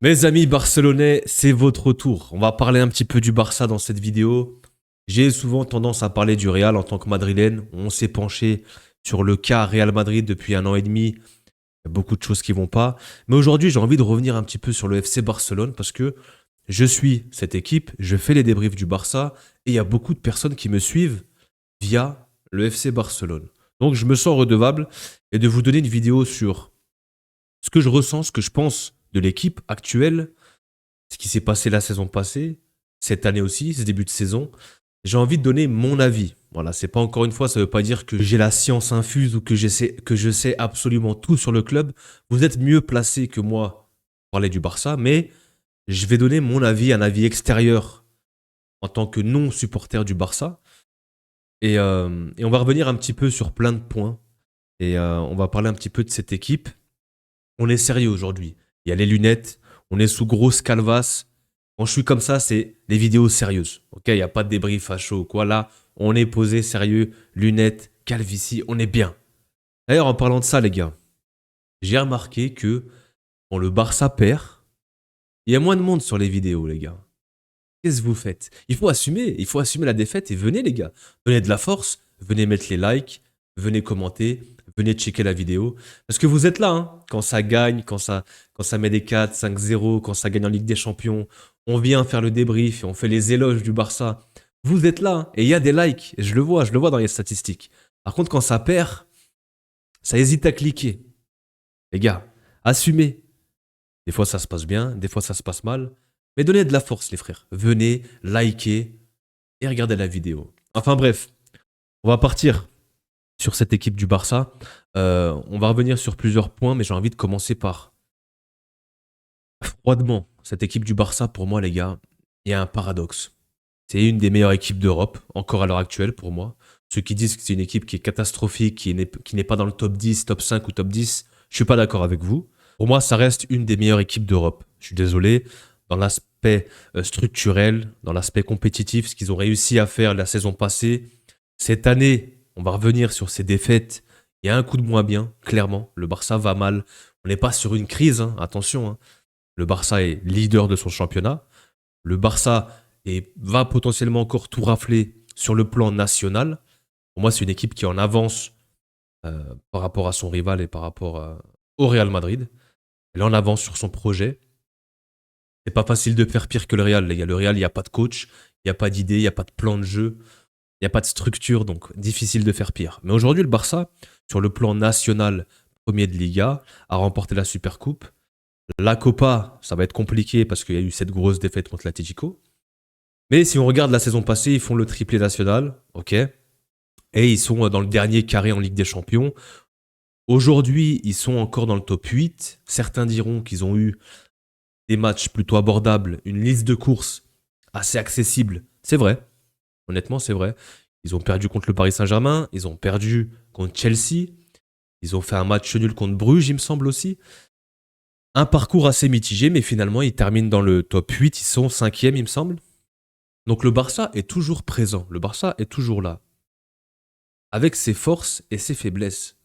Mes amis barcelonais, c'est votre tour. On va parler un petit peu du Barça dans cette vidéo. J'ai souvent tendance à parler du Real en tant que madrilène. On s'est penché sur le cas Real Madrid depuis 1 an et demi. Il y a beaucoup de choses qui vont pas. Mais aujourd'hui, j'ai envie de revenir un petit peu sur le FC Barcelone parce que je suis cette équipe, je fais les débriefs du Barça et il y a beaucoup de personnes qui me suivent via le FC Barcelone. Donc je me sens redevable et de vous donner une vidéo sur ce que je ressens, ce que je pense de l'équipe actuelle, ce qui s'est passé la saison passée, cette année aussi, ce début de saison. J'ai envie de donner mon avis. Voilà, c'est pas encore une fois, ça veut pas dire que j'ai la science infuse ou que je sais absolument tout sur le club. Vous êtes mieux placé que moi pour parler du Barça, mais je vais donner mon avis, un avis extérieur en tant que non supporter du Barça. Et on va revenir un petit peu sur plein de points. On va parler un petit peu de cette équipe. On est sérieux aujourd'hui. Il y a les lunettes, on est sous grosse calvasse. Quand je suis comme ça, c'est des vidéos sérieuses. Ok, il n'y a pas de débrief à chaud ou quoi. Là, on est posé sérieux, lunettes, calvitie, on est bien. D'ailleurs, en parlant de ça, les gars, j'ai remarqué que quand le Barça perd, il y a moins de monde sur les vidéos, les gars. Qu'est-ce que vous faites? Il faut assumer la défaite et venez, les gars. Venez de la force, venez mettre les likes, venez commenter, venez checker la vidéo. Parce que vous êtes là, hein, quand ça gagne, quand ça met des 4, 5-0, quand ça gagne en Ligue des Champions. On vient faire le débrief et on fait les éloges du Barça. Vous êtes là, hein, et il y a des likes, et je le vois dans les statistiques. Par contre, quand ça perd, ça hésite à cliquer. Les gars, assumez. Des fois, ça se passe bien, des fois, ça se passe mal. Mais donnez de la force, les frères. Venez, likez et regardez la vidéo. Enfin bref, on va partir sur cette équipe du Barça. On va revenir sur plusieurs points, mais j'ai envie de commencer par froidement. Cette équipe du Barça, pour moi, les gars, il y a un paradoxe. C'est une des meilleures équipes d'Europe, encore à l'heure actuelle pour moi. Ceux qui disent que c'est une équipe qui est catastrophique, qui n'est pas dans le top 10, top 5 ou top 10, je suis pas d'accord avec vous. Pour moi, ça reste une des meilleures équipes d'Europe. Je suis désolé. Dans l'aspect structurel, dans l'aspect compétitif, ce qu'ils ont réussi à faire la saison passée, cette année, on va revenir sur ces défaites. Il y a un coup de moins bien, clairement. Le Barça va mal. On n'est pas sur une crise, hein, attention. Hein. Le Barça est leader de son championnat. Le Barça va potentiellement encore tout rafler sur le plan national. Pour moi, c'est une équipe qui est en avance par rapport à son rival et par rapport au Real Madrid. Elle est en avance sur son projet. C'est pas facile de faire pire que le Real, les gars. Le Real, il n'y a pas de coach, il n'y a pas d'idée, il n'y a pas de plan de jeu, il n'y a pas de structure, donc difficile de faire pire. Mais aujourd'hui, le Barça, sur le plan national, premier de Liga, a remporté la Supercoupe. La Copa, ça va être compliqué parce qu'il y a eu cette grosse défaite contre l'Atlético. Mais si on regarde la saison passée, ils font le triplé national, ok. Et ils sont dans le dernier carré en Ligue des Champions. Aujourd'hui, ils sont encore dans le top 8. Certains diront qu'ils ont eu des matchs plutôt abordables, une liste de courses assez accessible. C'est vrai, honnêtement, c'est vrai. Ils ont perdu contre le Paris Saint-Germain, ils ont perdu contre Chelsea, ils ont fait un match nul contre Bruges, il me semble aussi. Un parcours assez mitigé, mais finalement, ils terminent dans le top 8, ils sont cinquième, il me semble. Donc le Barça est toujours présent, le Barça est toujours là, avec ses forces et ses faiblesses.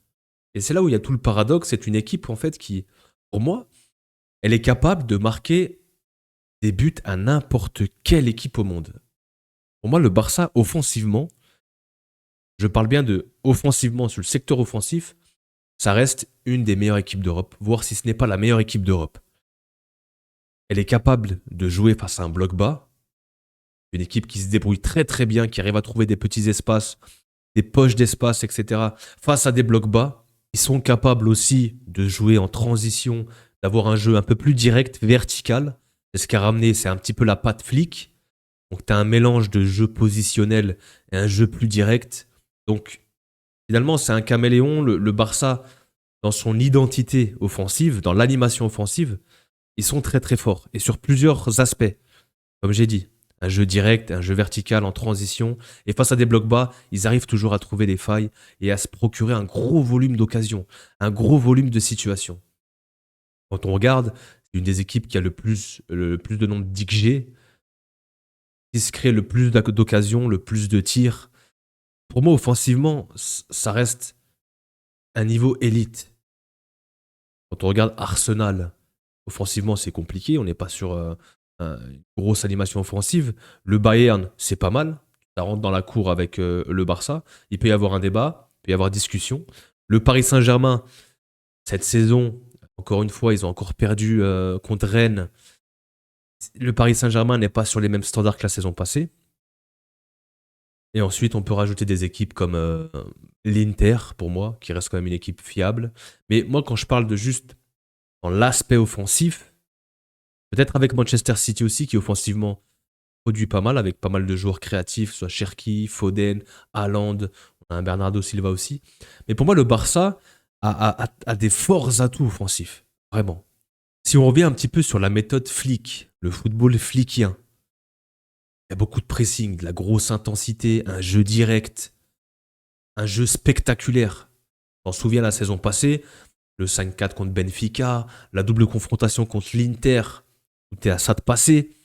Et c'est là où il y a tout le paradoxe, c'est une équipe en fait qui, pour moi, elle est capable de marquer des buts à n'importe quelle équipe au monde. Pour moi, le Barça, offensivement, je parle bien de offensivement sur le secteur offensif, ça reste une des meilleures équipes d'Europe, voire si ce n'est pas la meilleure équipe d'Europe. Elle est capable de jouer face à un bloc bas, une équipe qui se débrouille très très bien, qui arrive à trouver des petits espaces, des poches d'espace, etc. Face à des blocs bas, ils sont capables aussi de jouer en transition, d'avoir un jeu un peu plus direct, vertical. Et ce qu'a ramené, c'est un petit peu la patte flic. Donc tu as un mélange de jeu positionnel et un jeu plus direct. Donc finalement, c'est un caméléon. Le Barça, dans son identité offensive, dans l'animation offensive, ils sont très très forts. Et sur plusieurs aspects, comme j'ai dit. Un jeu direct, un jeu vertical en transition. Et face à des blocs bas, ils arrivent toujours à trouver des failles et à se procurer un gros volume d'occasions, un gros volume de situations. Quand on regarde, c'est une des équipes qui a le plus de nombre d'XG, qui se crée le plus d'occasions, le plus de tirs. Pour moi, offensivement, ça reste un niveau élite. Quand on regarde Arsenal, Offensivement, c'est compliqué. On n'est pas sur une grosse animation offensive. Le Bayern, c'est pas mal. Ça rentre dans la cour avec le Barça. Il peut y avoir un débat, il peut y avoir discussion. Le Paris Saint-Germain, cette saison, encore une fois, ils ont encore perdu contre Rennes. Le Paris Saint-Germain n'est pas sur les mêmes standards que la saison passée. Et ensuite, on peut rajouter des équipes comme l'Inter, pour moi, qui reste quand même une équipe fiable. Mais moi, quand je parle de juste dans l'aspect offensif, peut-être avec Manchester City aussi, qui offensivement produit pas mal, avec pas mal de joueurs créatifs, soit Cherki, Foden, Haaland, on a un Bernardo Silva aussi. Mais pour moi, le Barça a des forts atouts offensifs, vraiment. Si on revient un petit peu sur la méthode flick, le football flickien, il y a beaucoup de pressing, de la grosse intensité, un jeu direct, un jeu spectaculaire. On se souvient la saison passée, le 5-4 contre Benfica, la double confrontation contre l'Inter, où t'es à ça de passer.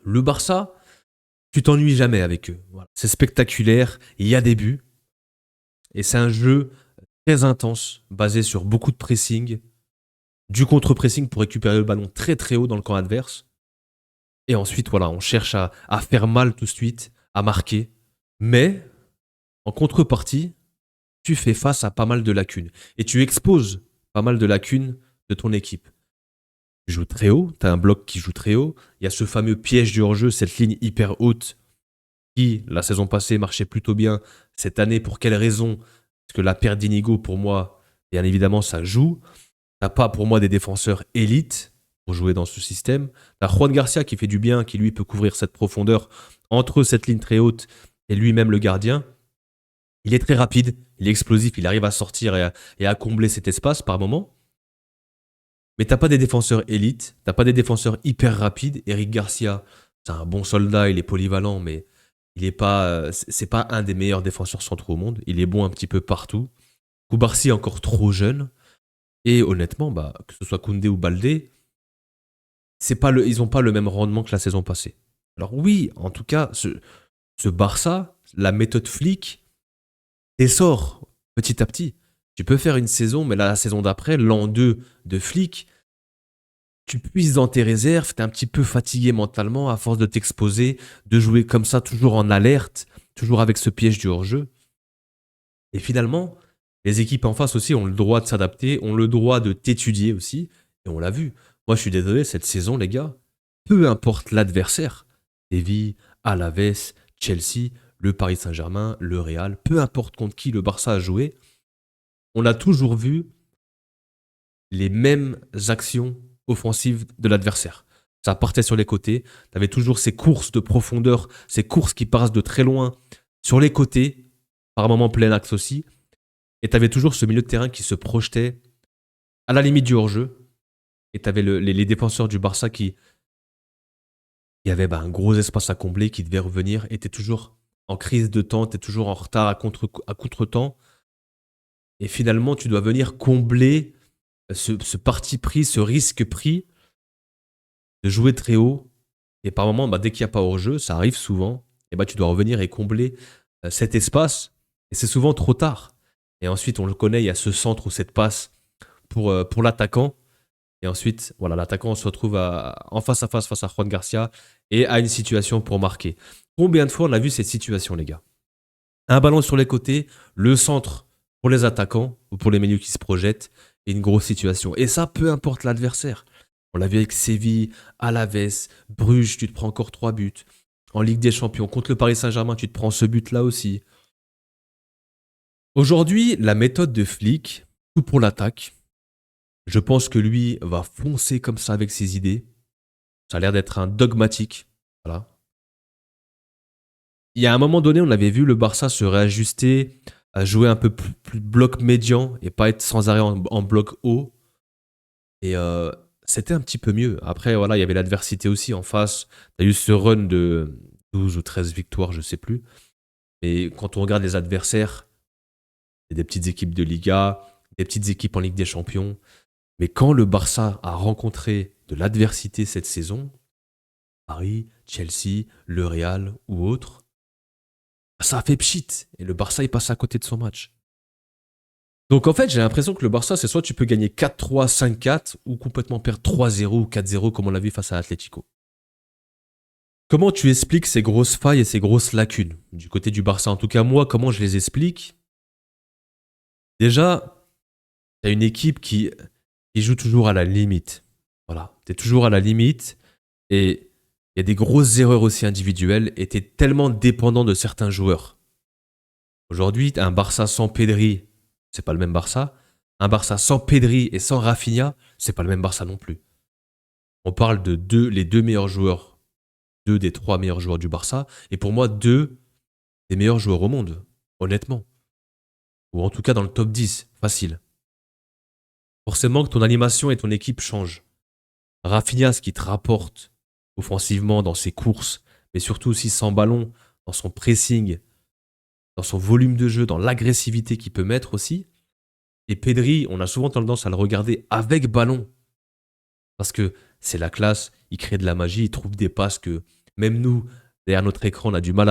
Le Barça, tu t'ennuies jamais avec eux. Voilà. C'est spectaculaire, il y a des buts, et c'est un jeu très intense, basé sur beaucoup de pressing, du contre-pressing pour récupérer le ballon très très haut dans le camp adverse. Et ensuite, voilà, on cherche à faire mal tout de suite, à marquer. Mais, en contrepartie, tu fais face à pas mal de lacunes. Et tu exposes pas mal de lacunes de ton équipe. Tu joues très haut, tu as un bloc qui joue très haut. Il y a ce fameux piège du hors-jeu, cette ligne hyper haute qui, la saison passée, marchait plutôt bien. Cette année, pour quelle raison? Parce que la perte d'Inigo, pour moi, bien évidemment, ça joue. T'as pas, pour moi, des défenseurs élites pour jouer dans ce système. T'as Juan Garcia qui fait du bien, qui lui peut couvrir cette profondeur entre cette ligne très haute et lui-même le gardien. Il est très rapide, il est explosif, il arrive à sortir et à combler cet espace par moment. Mais t'as pas des défenseurs élites, t'as pas des défenseurs hyper rapides. Eric Garcia, c'est un bon soldat, il est polyvalent, mais il est pas, c'est pas un des meilleurs défenseurs centraux au monde. Il est bon un petit peu partout. Koubarsi est encore trop jeune. Et honnêtement, bah, que ce soit Koundé ou Baldé, ils n'ont pas le même rendement que la saison passée. Alors oui, en tout cas, ce Barça, la méthode flic, essore petit à petit. Tu peux faire une saison, mais la saison d'après, l'an 2 de flic, tu puises dans tes réserves, t'es un petit peu fatigué mentalement à force de t'exposer, de jouer comme ça, toujours en alerte, toujours avec ce piège du hors-jeu. Et finalement, les équipes en face aussi ont le droit de s'adapter, ont le droit de t'étudier aussi, et on l'a vu. Moi, je suis désolé, cette saison, les gars, peu importe l'adversaire, Séville, Alaves, Chelsea, le Paris Saint-Germain, le Real, peu importe contre qui le Barça a joué, on a toujours vu les mêmes actions offensives de l'adversaire. Ça partait sur les côtés, tu avais toujours ces courses de profondeur, ces courses qui passent de très loin sur les côtés, par moments plein axe aussi, et tu avais toujours ce milieu de terrain qui se projetait à la limite du hors-jeu, et tu avais les défenseurs du Barça qui il y avait un gros espace à combler qui devait revenir, et tu es toujours en crise de temps, tu es toujours en retard à contre-temps, et finalement tu dois venir combler ce parti pris, ce risque pris de jouer très haut, et par moment, dès qu'il n'y a pas hors-jeu, ça arrive souvent, et tu dois revenir et combler cet espace, et c'est souvent trop tard. Et ensuite, on le connaît, il y a ce centre ou cette passe pour l'attaquant, et ensuite, voilà, l'attaquant se retrouve en face à face à Juan Garcia et a une situation pour marquer. Combien de fois on a vu cette situation, les gars? Un ballon sur les côtés, le centre pour les attaquants ou pour les milieux qui se projettent, et une grosse situation. Et ça, peu importe l'adversaire. On l'a vu avec Séville, Alaves, Bruges, tu te prends encore 3 buts. En Ligue des Champions, contre le Paris Saint-Germain, tu te prends ce but-là aussi. Aujourd'hui, la méthode de Flick, tout pour l'attaque, je pense que lui va foncer comme ça avec ses idées. Ça a l'air d'être un dogmatique. Voilà. Il y a un moment donné, on avait vu le Barça se réajuster, à jouer un peu plus bloc médian et pas être sans arrêt en bloc haut. Et c'était un petit peu mieux. Après, voilà, il y avait l'adversité aussi en face. Tu as eu ce run de 12 ou 13 victoires, je sais plus. Et quand on regarde les adversaires, il y a des petites équipes de Liga, des petites équipes en Ligue des Champions. Mais quand le Barça a rencontré de l'adversité cette saison, Paris, Chelsea, le Real ou autre, ça a fait pchit. Et le Barça, il passe à côté de son match. Donc en fait, j'ai l'impression que le Barça, c'est soit tu peux gagner 4-3, 5-4, ou complètement perdre 3-0 ou 4-0 comme on l'a vu face à Atlético. Comment tu expliques ces grosses failles et ces grosses lacunes du côté du Barça? En tout cas, moi, comment je les explique? Déjà, t'as une équipe qui joue toujours à la limite. Voilà, t'es toujours à la limite et il y a des grosses erreurs aussi individuelles et t'es tellement dépendant de certains joueurs. Aujourd'hui, un Barça sans Pedri, c'est pas le même Barça. Un Barça sans Pedri et sans Rafinha, c'est pas le même Barça non plus. On parle de les deux meilleurs joueurs, deux des trois meilleurs joueurs du Barça, et pour moi, deux des meilleurs joueurs au monde, honnêtement. Ou en tout cas dans le top 10, facile. Forcément que ton animation et ton équipe changent. Rafinha, ce qui te rapporte offensivement dans ses courses, mais surtout aussi sans ballon, dans son pressing, dans son volume de jeu, dans l'agressivité qu'il peut mettre aussi. Et Pedri, on a souvent tendance à le regarder avec ballon, parce que c'est la classe, il crée de la magie, il trouve des passes que même nous, derrière notre écran, on a du mal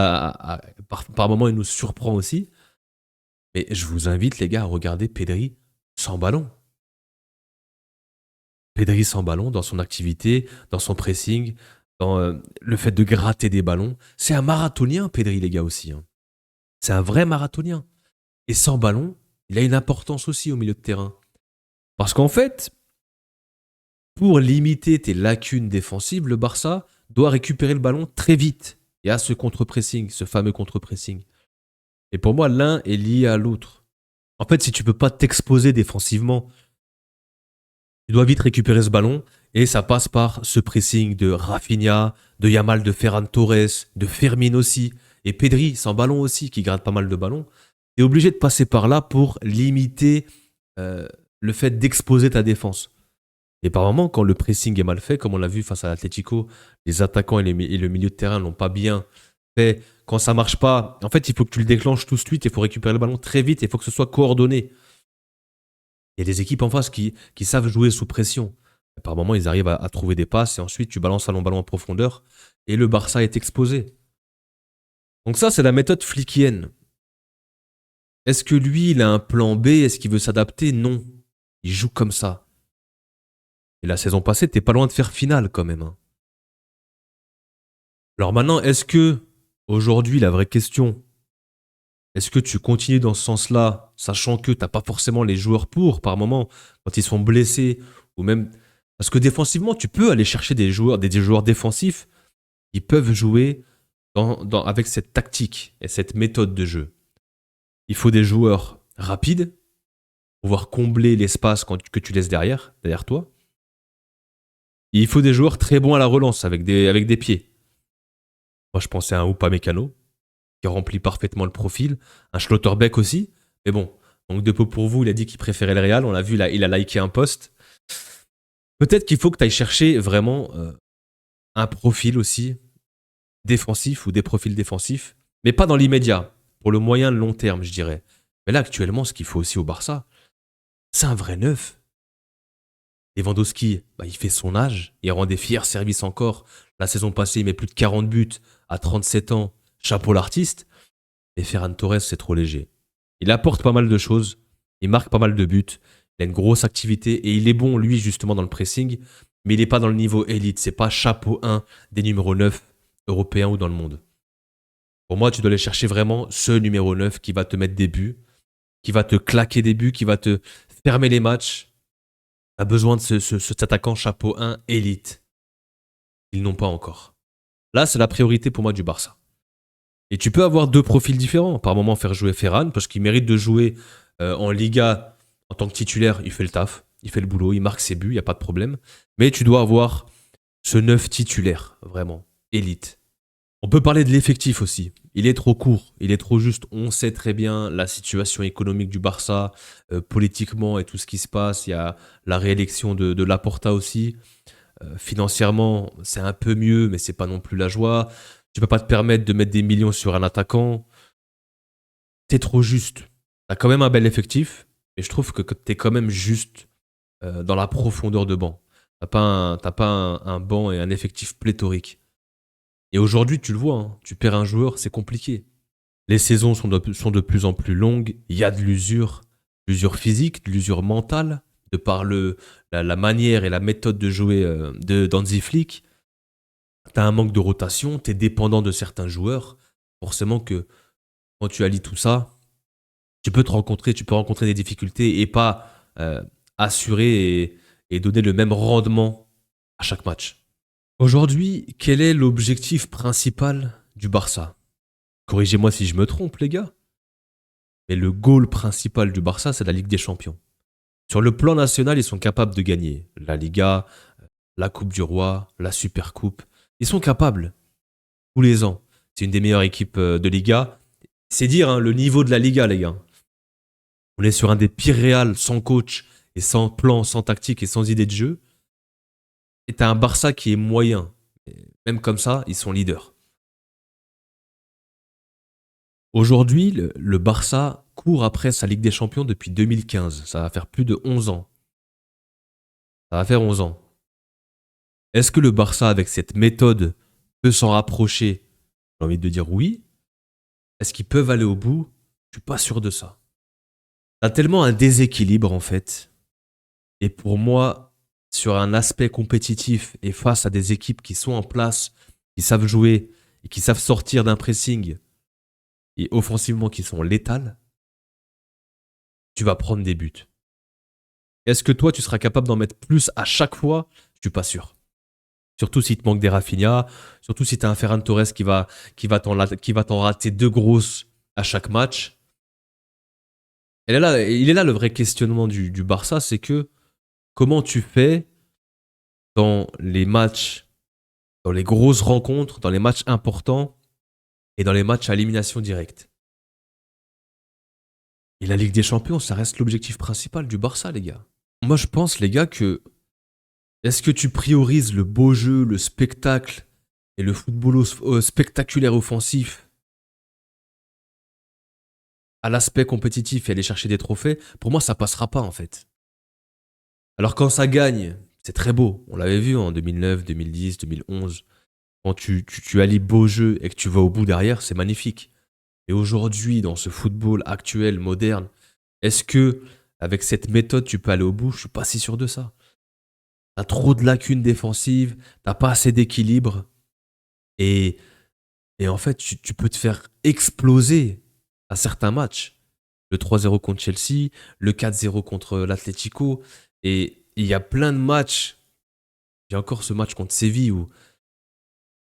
par moments, il nous surprend aussi. Mais je vous invite, les gars, à regarder Pedri sans ballon. Pedri sans ballon dans son activité, dans son pressing, dans le fait de gratter des ballons. C'est un marathonien, Pedri, les gars, aussi. Hein. C'est un vrai marathonien. Et sans ballon, il a une importance aussi au milieu de terrain. Parce qu'en fait, pour limiter tes lacunes défensives, le Barça doit récupérer le ballon très vite. Il y a ce contre-pressing, ce fameux contre-pressing. Et pour moi, l'un est lié à l'autre. En fait, si tu ne peux pas t'exposer défensivement, tu dois vite récupérer ce ballon et ça passe par ce pressing de Rafinha, de Yamal, de Ferran Torres, de Fermin aussi, et Pedri sans ballon aussi, qui gratte pas mal de ballons. Tu es obligé de passer par là pour limiter le fait d'exposer ta défense. Et par moments, quand le pressing est mal fait, comme on l'a vu face à l'Atlético, les attaquants et le milieu de terrain l'ont pas bien fait. Quand ça marche pas, en fait, il faut que tu le déclenches tout de suite, il faut récupérer le ballon très vite, il faut que ce soit coordonné. Il y a des équipes en face qui savent jouer sous pression. Par moments, ils arrivent à trouver des passes et ensuite tu balances un long ballon en profondeur et le Barça est exposé. Donc ça, c'est la méthode flickienne. Est-ce que lui, il a un plan B? Est-ce qu'il veut s'adapter? Non. Il joue comme ça. Et la saison passée, t'es pas loin de faire finale quand même. Hein. Alors maintenant, est-ce que, aujourd'hui, la vraie question, est-ce que tu continues dans ce sens-là, sachant que t'as pas forcément les joueurs pour, par moment, quand ils sont blessés, ou même... Parce que défensivement, tu peux aller chercher des joueurs défensifs qui peuvent jouer avec cette tactique et cette méthode de jeu. Il faut des joueurs rapides, pour pouvoir combler l'espace que tu laisses derrière toi. Et il faut des joueurs très bons à la relance, avec des pieds. Moi, je pensais à un Upamecano, qui remplit parfaitement le profil. Un Schlotterbeck aussi. Mais bon, donc de peu pour vous, il a dit qu'il préférait le Real. On l'a vu, il a liké un post. Peut-être qu'il faut que tu ailles chercher vraiment un profil aussi défensif ou des profils défensifs, mais pas dans l'immédiat, pour le moyen long terme, je dirais. Mais là, actuellement, ce qu'il faut aussi au Barça, c'est un vrai neuf. Lewandowski, il fait son âge, il rend des fiers services encore. La saison passée, il met plus de 40 buts à 37 ans. Chapeau l'artiste. Et Ferran Torres, c'est trop léger. Il apporte pas mal de choses, il marque pas mal de buts, il a une grosse activité et il est bon, lui, justement, dans le pressing, mais il n'est pas dans le niveau élite. C'est pas chapeau 1 des numéros 9 européens ou dans le monde. Pour moi, tu dois aller chercher vraiment ce numéro 9 qui va te mettre des buts, qui va te claquer des buts, qui va te fermer les matchs. Tu as besoin de cet attaquant chapeau 1 élite. Ils n'ont pas encore. Là, c'est la priorité pour moi du Barça. Et tu peux avoir deux profils différents. Par moment, faire jouer Ferran, parce qu'il mérite de jouer en Liga en tant que titulaire. Il fait le taf, il fait le boulot, il marque ses buts, il n'y a pas de problème. Mais tu dois avoir ce 9 titulaire, vraiment, élite. On peut parler de l'effectif aussi. Il est trop court, il est trop juste. On sait très bien la situation économique du Barça, politiquement et tout ce qui se passe. Il y a la réélection de Laporta aussi. Financièrement, c'est un peu mieux, mais c'est pas non plus la joie. Tu peux pas te permettre de mettre des millions sur un attaquant. T'es trop juste. T'as quand même un bel effectif, mais je trouve que t'es quand même juste dans la profondeur de banc. T'as pas un banc et un effectif pléthorique. Et aujourd'hui, tu le vois, hein, tu perds un joueur, c'est compliqué. Les saisons sont de plus en plus longues, il y a de l'usure. l'usure physique, de l'usure mentale, de par la manière et la méthode de jouer d'Hansi Flick. Tu as un manque de rotation, tu es dépendant de certains joueurs. Forcément que quand tu allies tout ça, tu peux rencontrer des difficultés et pas assurer et donner le même rendement à chaque match. Aujourd'hui, quel est l'objectif principal du Barça? Corrigez-moi si je me trompe, les gars. Mais le goal principal du Barça, c'est la Ligue des Champions. Sur le plan national, ils sont capables de gagner la Liga, la Coupe du Roi, la Supercoupe. Ils sont capables tous les ans. C'est une des meilleures équipes de Liga. C'est dire hein, le niveau de la Liga, les gars. On est sur un des pires Real sans coach et sans plan, sans tactique et sans idée de jeu. Et t'as un Barça qui est moyen. Même comme ça, ils sont leaders. Aujourd'hui, le Barça court après sa Ligue des Champions depuis 2015. Ça va faire plus de 11 ans. Ça va faire 11 ans. Est-ce que le Barça, avec cette méthode, peut s'en rapprocher? J'ai envie de dire oui. Est-ce qu'ils peuvent aller au bout? Je suis pas sûr de ça. T'as tellement un déséquilibre en fait. Et pour moi, sur un aspect compétitif et face à des équipes qui sont en place, qui savent jouer et qui savent sortir d'un pressing et offensivement qui sont létales, tu vas prendre des buts. Est-ce que toi, tu seras capable d'en mettre plus à chaque fois? Je suis pas sûr. Surtout s'il te manque des Rafinha, surtout si tu as un Ferran Torres qui va t'en rater deux grosses à chaque match. Et il est là le vrai questionnement du Barça, c'est que comment tu fais dans les matchs, dans les grosses rencontres, dans les matchs importants et dans les matchs à élimination directe. Et la Ligue des Champions, ça reste l'objectif principal du Barça, les gars. Moi, je pense, les gars, que est-ce que tu priorises le beau jeu, le spectacle et le football spectaculaire offensif à l'aspect compétitif et aller chercher des trophées? Pour moi, ça passera pas, en fait. Alors quand ça gagne, c'est très beau. On l'avait vu en 2009, 2010, 2011. Quand tu allies beau jeu et que tu vas au bout derrière, c'est magnifique. Et aujourd'hui, dans ce football actuel, moderne, est-ce que avec cette méthode, tu peux aller au bout? Je suis pas si sûr de ça. T'as trop de lacunes défensives, t'as pas assez d'équilibre. Et, et en fait, tu peux te faire exploser à certains matchs. Le 3-0 contre Chelsea, le 4-0 contre l'Atlético. Et il y a plein de matchs. Il y a encore ce match contre Séville où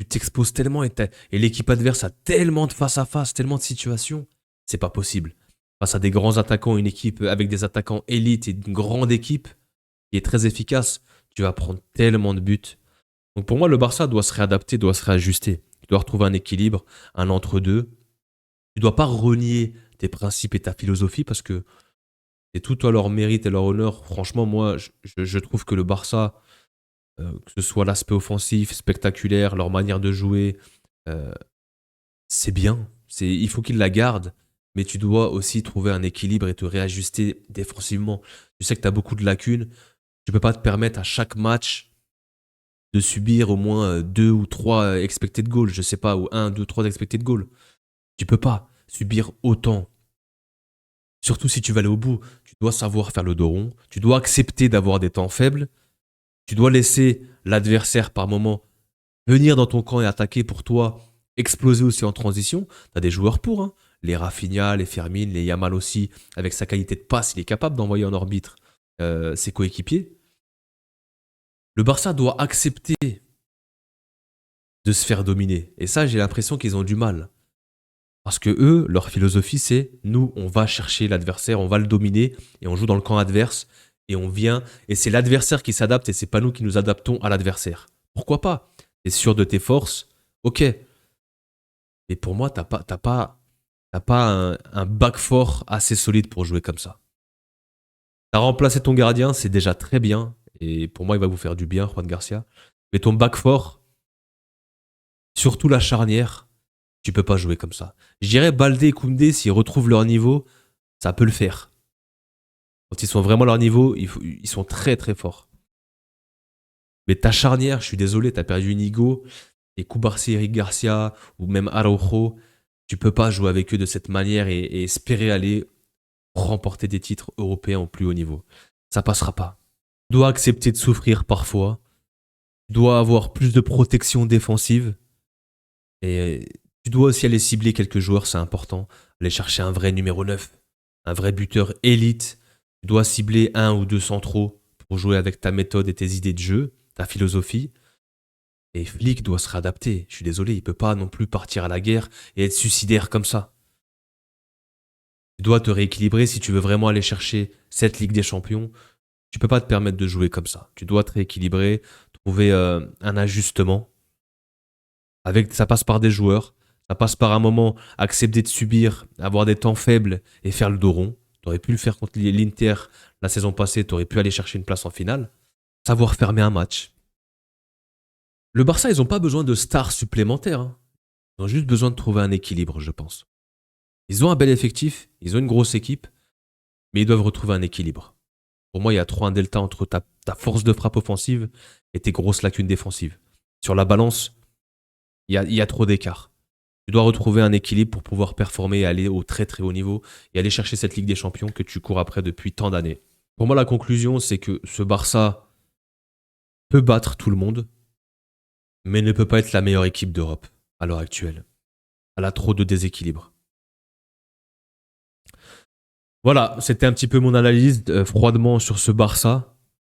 tu t'exposes tellement et l'équipe adverse a tellement de face à face, tellement de situations. C'est pas possible. Face à des grands attaquants, une équipe avec des attaquants élites et une grande équipe qui est très efficace, tu vas prendre tellement de buts. Donc pour moi, le Barça doit se réadapter, doit se réajuster. Tu dois retrouver un équilibre, un entre-deux. Tu dois pas renier tes principes et ta philosophie parce que c'est tout à leur mérite et leur honneur. Franchement, moi, je trouve que le Barça, que ce soit l'aspect offensif, spectaculaire, leur manière de jouer, euh, c'est bien. Il faut qu'ils la gardent, mais tu dois aussi trouver un équilibre et te réajuster défensivement. Tu sais que tu as beaucoup de lacunes. Tu peux pas te permettre à chaque match de subir au moins deux ou trois expected goals, je sais pas, ou un, deux, trois expected goals. Tu peux pas subir autant. Surtout si tu vas aller au bout, tu dois savoir faire le dos rond, tu dois accepter d'avoir des temps faibles, tu dois laisser l'adversaire par moment venir dans ton camp et attaquer pour toi, exploser aussi en transition. Tu as des joueurs pour, hein. Les Rafinha, les Fermin, les Yamal aussi, avec sa qualité de passe, il est capable d'envoyer en orbite ses coéquipiers. Le Barça doit accepter de se faire dominer. Et ça, j'ai l'impression qu'ils ont du mal. Parce que eux, leur philosophie, c'est nous, on va chercher l'adversaire, on va le dominer et on joue dans le camp adverse et on vient. Et c'est l'adversaire qui s'adapte et c'est pas nous qui nous adaptons à l'adversaire. Pourquoi pas? T'es sûr de tes forces? Ok. Mais pour moi, t'as pas un back fort assez solide pour jouer comme ça. T'as remplacé ton gardien, c'est déjà très bien. Et pour moi, il va vous faire du bien, Juan Garcia. Mais ton back fort, surtout la charnière, tu peux pas jouer comme ça. Je dirais Baldé et Koundé, s'ils retrouvent leur niveau, ça peut le faire. Quand ils sont vraiment à leur niveau, ils sont très très forts. Mais ta charnière, je suis désolé, t'as perdu Inigo, et Koubarsi, Eric Garcia, ou même Araujo, tu peux pas jouer avec eux de cette manière et espérer aller remporter des titres européens au plus haut niveau. Ça passera pas. Tu dois accepter de souffrir parfois. Tu dois avoir plus de protection défensive. Et tu dois aussi aller cibler quelques joueurs, c'est important. Aller chercher un vrai numéro 9, un vrai buteur élite. Tu dois cibler un ou deux centraux pour jouer avec ta méthode et tes idées de jeu, ta philosophie. Et Flick doit se réadapter. Je suis désolé, il peut pas non plus partir à la guerre et être suicidaire comme ça. Tu dois te rééquilibrer si tu veux vraiment aller chercher cette Ligue des Champions. Tu peux pas te permettre de jouer comme ça. Tu dois te rééquilibrer, trouver un ajustement. Ça passe par des joueurs. Ça passe par un moment accepter de subir, avoir des temps faibles et faire le dos rond. Tu aurais pu le faire contre l'Inter la saison passée. Tu aurais pu aller chercher une place en finale. Savoir fermer un match. Le Barça, ils n'ont pas besoin de stars supplémentaires, hein. Ils ont juste besoin de trouver un équilibre, je pense. Ils ont un bel effectif, ils ont une grosse équipe, mais ils doivent retrouver un équilibre. Pour moi, il y a trop un delta entre ta force de frappe offensive et tes grosses lacunes défensives. Sur la balance, il y a trop d'écart. Tu dois retrouver un équilibre pour pouvoir performer et aller au très très haut niveau et aller chercher cette Ligue des Champions que tu cours après depuis tant d'années. Pour moi, la conclusion, c'est que ce Barça peut battre tout le monde, mais ne peut pas être la meilleure équipe d'Europe à l'heure actuelle. Elle a trop de déséquilibre. Voilà, c'était un petit peu mon analyse froidement sur ce Barça.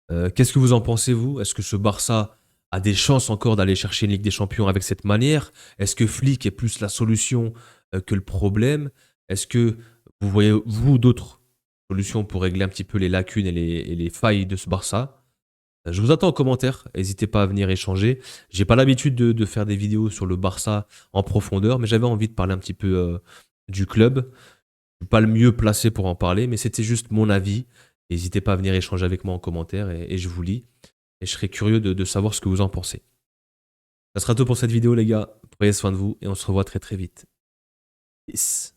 Qu'est-ce que vous en pensez, vous? Est-ce que ce Barça a des chances encore d'aller chercher une Ligue des Champions avec cette manière? Est-ce que Flick est plus la solution que le problème? Est-ce que vous voyez, vous, d'autres solutions pour régler un petit peu les lacunes et les failles de ce Barça? Je vous attends en commentaire, n'hésitez pas à venir échanger. J'ai pas l'habitude de faire des vidéos sur le Barça en profondeur, mais j'avais envie de parler un petit peu du club. Je suis pas le mieux placé pour en parler, mais c'était juste mon avis. N'hésitez pas à venir échanger avec moi en commentaire et je vous lis. Et je serais curieux de savoir ce que vous en pensez. Ça sera tout pour cette vidéo, les gars. Prenez soin de vous et on se revoit très très vite. Peace.